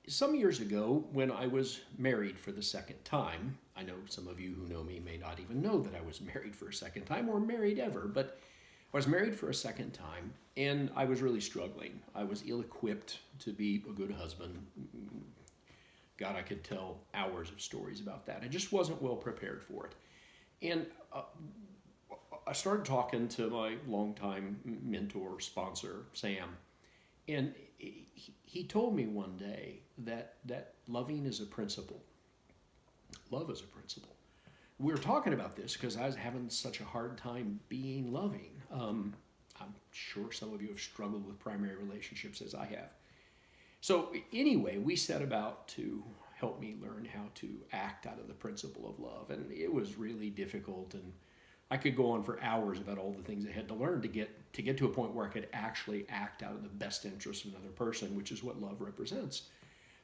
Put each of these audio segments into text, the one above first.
Some years ago, when I was married for the second time, I know some of you who know me may not even know that I was married for a second time or married ever, but I was married for a second time and I was really struggling. I was ill equipped to be a good husband. God, I could tell hours of stories about that. I just wasn't well prepared for it. And I started talking to my longtime mentor, sponsor, Sam, and he told me one day that loving is a principle. Love is a principle. We were talking about this because I was having such a hard time being loving. I'm sure some of you have struggled with primary relationships as I have. So anyway, we set about to help me learn how to act out of the principle of love, and it was really difficult. And I could go on for hours about all the things I had to learn to get to a point where I could actually act out of the best interest of another person, which is what love represents.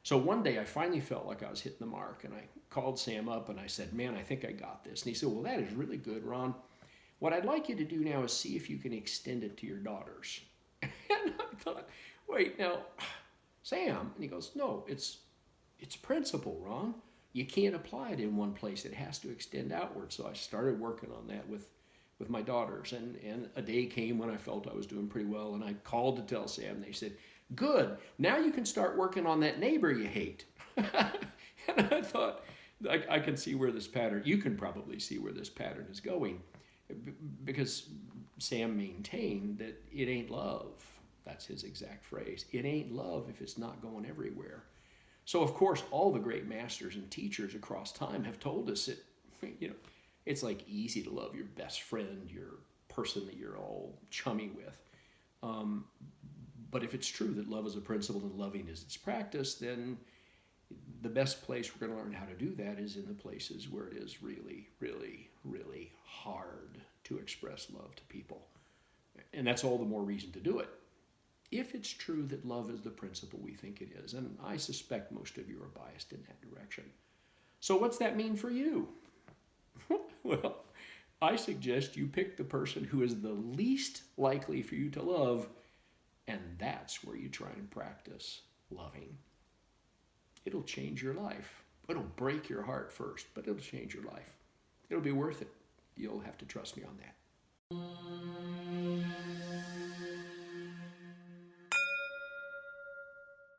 So one day I finally felt like I was hitting the mark, and I called Sam up and I said, "Man, I think I got this." And he said, "Well, that is really good, Ron. What I'd like you to do now is see if you can extend it to your daughters." And I thought, "Wait, now, Sam," and he goes, "No, it's principle, Ron. You can't apply it in one place. It has to extend outward." So I started working on that with my daughters. And a day came when I felt I was doing pretty well, and I called to tell Sam. They said, "Good. Now you can start working on that neighbor you hate." And I thought, I can see where this pattern, you can probably see where this pattern is going, because Sam maintained that it ain't love. That's his exact phrase. It ain't love if it's not going everywhere. So, of course, all the great masters and teachers across time have told us that, it's like easy to love your best friend, your person that you're all chummy with. But if it's true that love is a principle and loving is its practice, then the best place we're going to learn how to do that is in the places where it is really, really, really hard to express love to people. And that's all the more reason to do it. If it's true that love is the principle we think it is, and I suspect most of you are biased in that direction. So what's that mean for you? Well, I suggest you pick the person who is the least likely for you to love, and that's where you try and practice loving. It'll change your life. It'll break your heart first, but it'll change your life. It'll be worth it. You'll have to trust me on that.